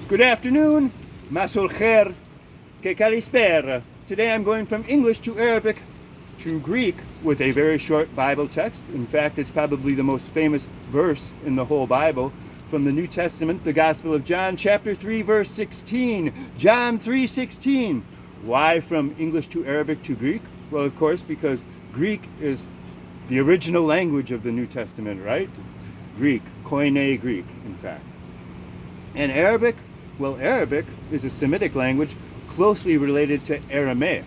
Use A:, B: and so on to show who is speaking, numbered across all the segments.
A: Good afternoon, Masul Khair, que kalispera. Today I'm going from English to Arabic to Greek with a very short Bible text. In fact, it's probably the most famous verse in the whole Bible from the New Testament, the Gospel of John, chapter 3, verse 16. John 3:16. Why from English to Arabic to Greek? Well, of course, because Greek is the original language of the New Testament, right? Greek, Koine Greek, in fact. And Arabic, well, Arabic is a Semitic language closely related to Aramaic,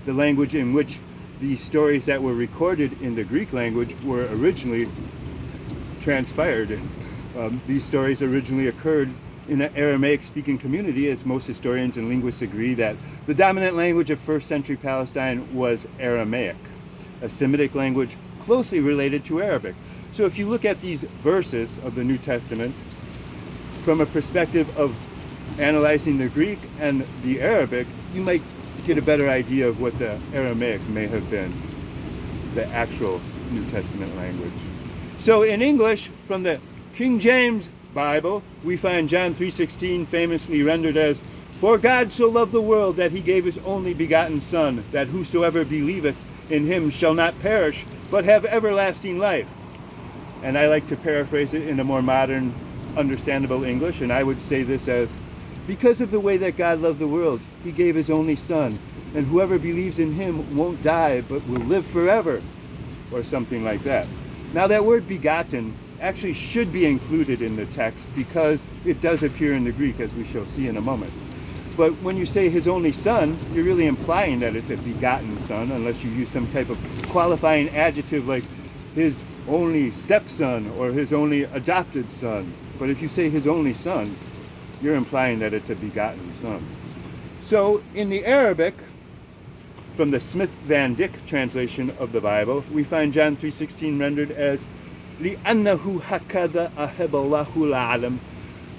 A: the language in which the stories that were recorded in the Greek language were originally transpired in. These stories originally occurred in an Aramaic-speaking community, as most historians and linguists agree that the dominant language of first century Palestine was Aramaic, a Semitic language closely related to Arabic. So if you look at these verses of the New Testament from a perspective of analyzing the Greek and the Arabic, you might get a better idea of what the Aramaic may have been, the actual New Testament language. So in English, from the King James Bible, we find John 3:16 famously rendered as, "For God so loved the world that he gave his only begotten Son, that whosoever believeth in him shall not perish, but have everlasting life." And I like to paraphrase it in a more modern, understandable English, and I would say this as, because of the way that God loved the world, he gave his only Son, and whoever believes in him won't die, but will live forever, or something like that. Now that word begotten actually should be included in the text because it does appear in the Greek, as we shall see in a moment. But when you say his only Son, you're really implying that it's a begotten Son, unless you use some type of qualifying adjective like his only stepson or his only adopted son. But if you say his only Son, you're implying that it's a begotten Son. So in the Arabic, from the Smith Van Dyck translation of the Bible, we find John 3:16 rendered as, لِأَنَّهُ هَكَذَا أَحَبَّ اللَّهُ الْعَالَمَ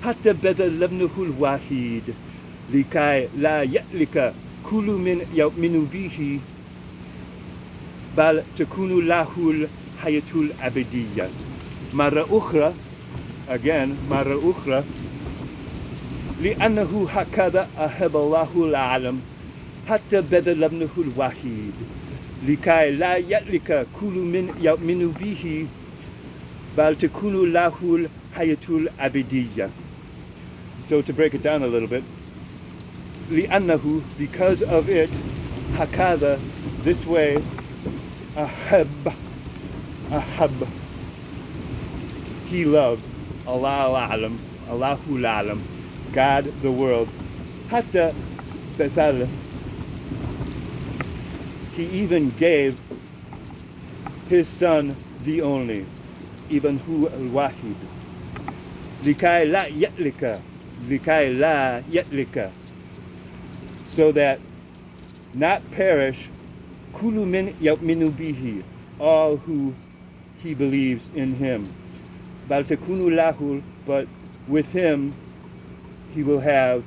A: حَتَّى بَذَلَ ابْنَهُ الْوَحِيدَ لِكَيْ لَا يَهْلِكَ كُلُّ مَنْ يُؤْمِنُ بِهِ بَلْ تَكُونُ لَهُ الْحَيَاةُ الْأَبَدِيَّةُ. مرة أخرى, again, مرة أخرى, لأنه هكذا أحب الله العالم حتى بذل ابنه الوحيد لكي لا يهلك كل من يؤمن به بل تكون له الحياة الأبدية. So to break it down a little bit, لأنه, because of it, هكذا, this way, أحب, he loved, Allah al-Alam, Allahu al-Alam, God the world, hatta bethal, he even gave his Son the only, even hu al-Wahid, likay la yatlika, so that not perish, kulu min yu'minu bihi, all who he believes in him, bal takunu lahu, but with him he will have,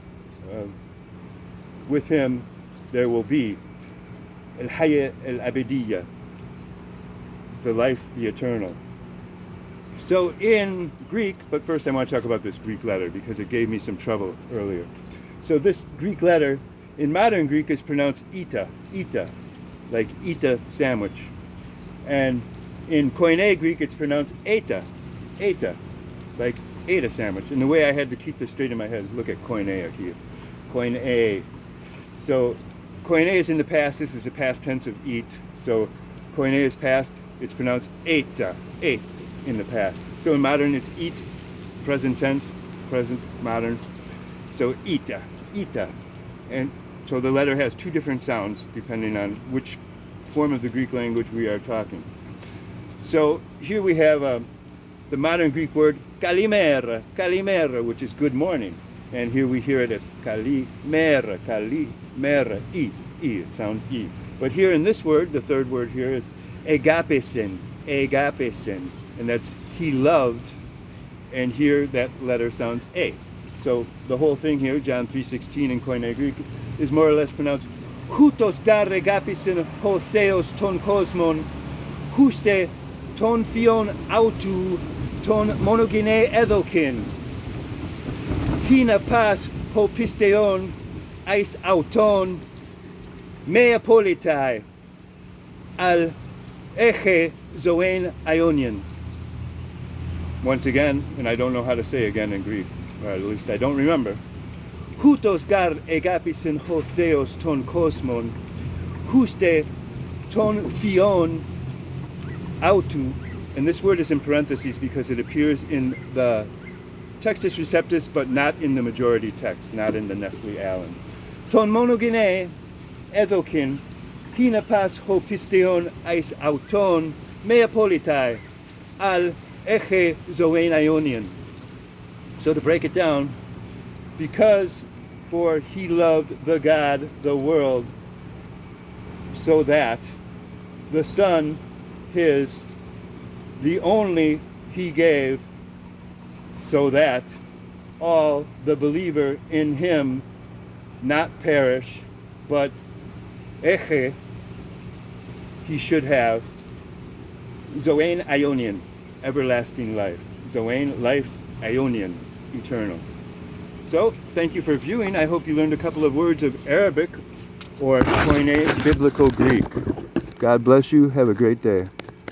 A: with him there will be al-Hayat al-Abadiyya, the life, the eternal. So in Greek, but first I want to talk about this Greek letter because it gave me some trouble earlier. So this Greek letter in modern Greek is pronounced ita, like ita sandwich. And in Koine Greek it's pronounced eta, like ate a sandwich. And the way I had to keep this straight in my head, look at koine here. Koine. So koine is in the past, this is the past tense of eat. So koine is past, it's pronounced ate in the past. So in modern it's eat, present tense, present, modern. So ita. And so the letter has two different sounds depending on which form of the Greek language we are talking. So here we have the modern Greek word kalimera, which is good morning. And here we hear it as kalimera, it sounds e. But here in this word, the third word here is agapesin, and that's he loved, and here that letter sounds a. So the whole thing here, John 3:16 in Koine Greek, is more or less pronounced hutos gar agapesin ho theos ton kosmon, huste ton fion autu ton monogene edokin. hina pas ho pisteon eis auton mea politai al eche zoen ionian. Once again, and I don't know how to say again in Greek, or at least I don't remember. Hutos gar egapisen ho theos ton kosmon, huste ton theon autu, and this word is in parentheses because it appears in the Textus Receptus, but not in the majority text, not in the Nestle Allen. Ton monogene evokin, hina pas ho pisteon eis auton mea politai al eche zoen ionian. So to break it down, because for he loved the God, the world, so that the Son, his, the only he gave, so that all the believer in him not perish, but eche, he should have, zoen ionian, everlasting life. Zoen, life, ionian, eternal. So, thank you for viewing. I hope you learned a couple of words of Arabic or Koine Biblical Greek. God bless you. Have a great day.